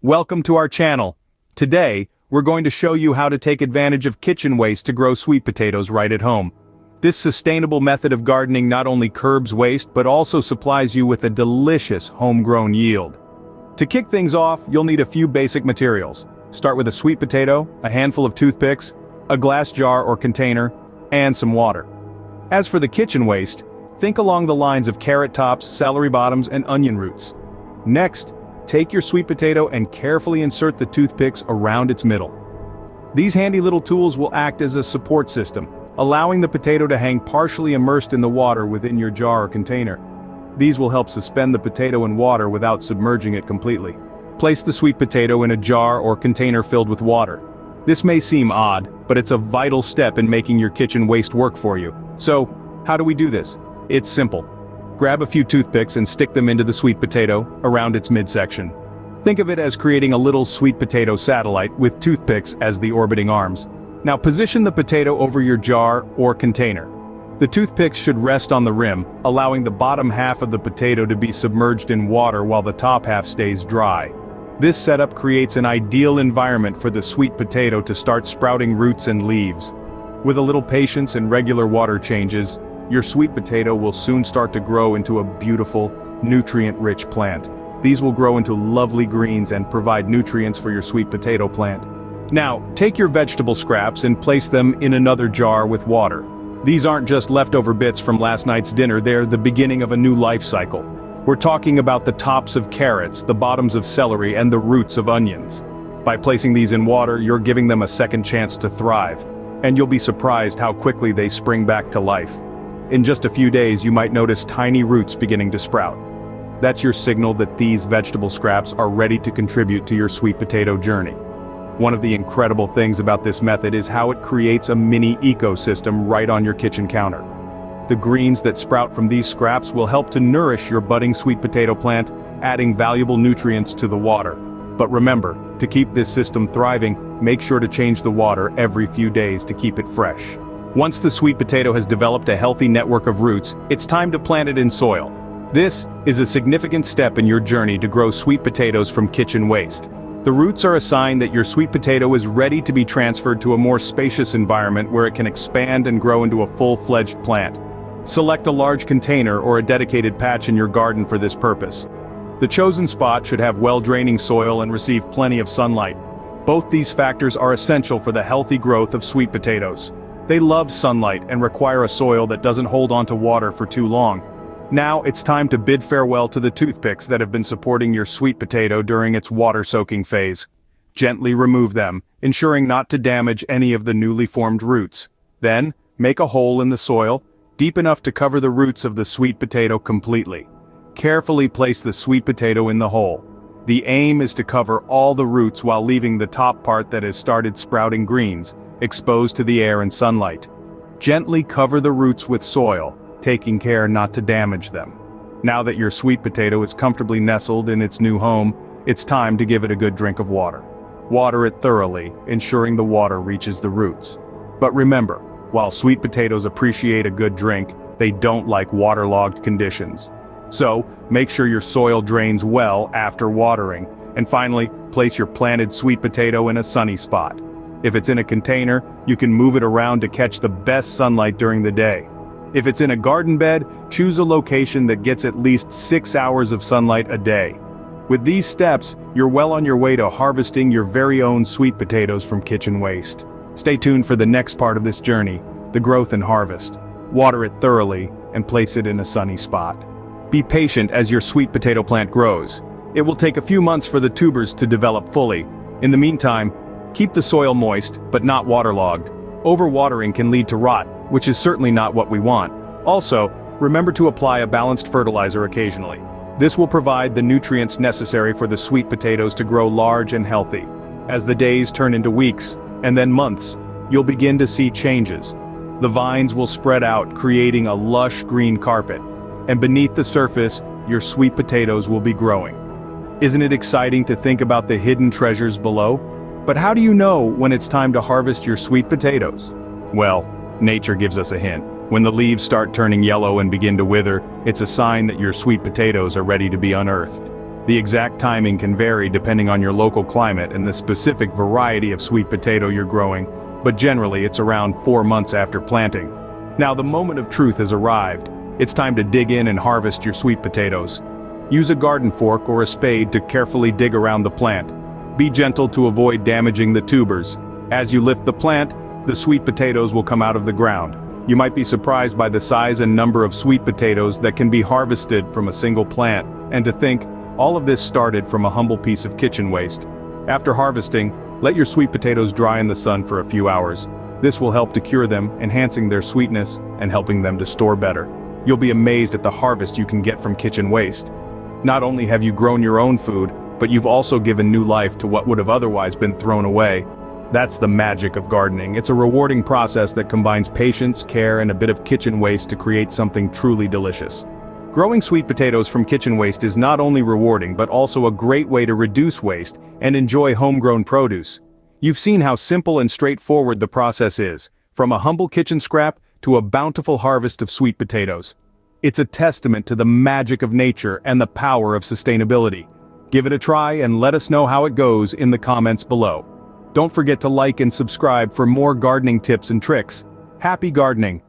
Welcome to our channel. Today, we're going to show you how to take advantage of kitchen waste to grow sweet potatoes right at home. This sustainable method of gardening not only curbs waste but also supplies you with a delicious homegrown yield. To kick things off, you'll need a few basic materials. Start with a sweet potato, a handful of toothpicks, a glass jar or container, and some water. As for the kitchen waste, think along the lines of carrot tops, celery bottoms, and onion roots. Next, take your sweet potato and carefully insert the toothpicks around its middle. These handy little tools will act as a support system, allowing the potato to hang partially immersed in the water within your jar or container. These will help suspend the potato in water without submerging it completely. Place the sweet potato in a jar or container filled with water. This may seem odd, but it's a vital step in making your kitchen waste work for you. So, how do we do this? It's simple. Grab a few toothpicks and stick them into the sweet potato, around its midsection. Think of it as creating a little sweet potato satellite with toothpicks as the orbiting arms. Now position the potato over your jar or container. The toothpicks should rest on the rim, allowing the bottom half of the potato to be submerged in water while the top half stays dry. This setup creates an ideal environment for the sweet potato to start sprouting roots and leaves. With a little patience and regular water changes, your sweet potato will soon start to grow into a beautiful, nutrient-rich plant. These will grow into lovely greens and provide nutrients for your sweet potato plant. Now, take your vegetable scraps and place them in another jar with water. These aren't just leftover bits from last night's dinner, they're the beginning of a new life cycle. We're talking about the tops of carrots, the bottoms of celery, and the roots of onions. By placing these in water, you're giving them a second chance to thrive. And you'll be surprised how quickly they spring back to life. In just a few days, you might notice tiny roots beginning to sprout. That's your signal that these vegetable scraps are ready to contribute to your sweet potato journey. One of the incredible things about this method is how it creates a mini ecosystem right on your kitchen counter. The greens that sprout from these scraps will help to nourish your budding sweet potato plant, adding valuable nutrients to the water. But remember, to keep this system thriving, make sure to change the water every few days to keep it fresh. Once the sweet potato has developed a healthy network of roots, it's time to plant it in soil. This is a significant step in your journey to grow sweet potatoes from kitchen waste. The roots are a sign that your sweet potato is ready to be transferred to a more spacious environment where it can expand and grow into a full-fledged plant. Select a large container or a dedicated patch in your garden for this purpose. The chosen spot should have well-draining soil and receive plenty of sunlight. Both these factors are essential for the healthy growth of sweet potatoes. They love sunlight and require a soil that doesn't hold on to water for too long. Now it's time to bid farewell to the toothpicks that have been supporting your sweet potato during its water-soaking phase. Gently remove them, ensuring not to damage any of the newly formed roots. Then, make a hole in the soil, deep enough to cover the roots of the sweet potato completely. Carefully place the sweet potato in the hole. The aim is to cover all the roots while leaving the top part that has started sprouting greens, exposed to the air and sunlight. Gently cover the roots with soil, taking care not to damage them. Now that your sweet potato is comfortably nestled in its new home, it's time to give it a good drink of water. Water it thoroughly, ensuring the water reaches the roots. But remember, while sweet potatoes appreciate a good drink, they don't like waterlogged conditions. So, make sure your soil drains well after watering, and finally, place your planted sweet potato in a sunny spot. If it's in a container, you can move it around to catch the best sunlight during the day. If it's in a garden bed, choose a location that gets at least 6 hours of sunlight a day. With these steps, you're well on your way to harvesting your very own sweet potatoes from kitchen waste. Stay tuned for the next part of this journey, the growth and harvest. Water it thoroughly, and place it in a sunny spot. Be patient as your sweet potato plant grows. It will take a few months for the tubers to develop fully. In the meantime, keep the soil moist, but not waterlogged. Overwatering can lead to rot, which is certainly not what we want. Also, remember to apply a balanced fertilizer occasionally. This will provide the nutrients necessary for the sweet potatoes to grow large and healthy. As the days turn into weeks, and then months, you'll begin to see changes. The vines will spread out, creating a lush green carpet. And beneath the surface, your sweet potatoes will be growing. Isn't it exciting to think about the hidden treasures below? But how do you know when it's time to harvest your sweet potatoes? Well, nature gives us a hint. When the leaves start turning yellow and begin to wither, it's a sign that your sweet potatoes are ready to be unearthed. The exact timing can vary depending on your local climate and the specific variety of sweet potato you're growing, but generally it's around 4 months after planting. Now the moment of truth has arrived. It's time to dig in and harvest your sweet potatoes. Use a garden fork or a spade to carefully dig around the plant. Be gentle to avoid damaging the tubers. As you lift the plant, the sweet potatoes will come out of the ground. You might be surprised by the size and number of sweet potatoes that can be harvested from a single plant, and to think, all of this started from a humble piece of kitchen waste. After harvesting, let your sweet potatoes dry in the sun for a few hours. This will help to cure them, enhancing their sweetness and helping them to store better. You'll be amazed at the harvest you can get from kitchen waste. Not only have you grown your own food, but you've also given new life to what would have otherwise been thrown away. That's the magic of gardening. It's a rewarding process that combines patience, care, and a bit of kitchen waste to create something truly delicious. Growing sweet potatoes from kitchen waste is not only rewarding but also a great way to reduce waste and enjoy homegrown produce. You've seen how simple and straightforward the process is, from a humble kitchen scrap to a bountiful harvest of sweet potatoes. It's a testament to the magic of nature and the power of sustainability. Give it a try and let us know how it goes in the comments below. Don't forget to like and subscribe for more gardening tips and tricks. Happy gardening!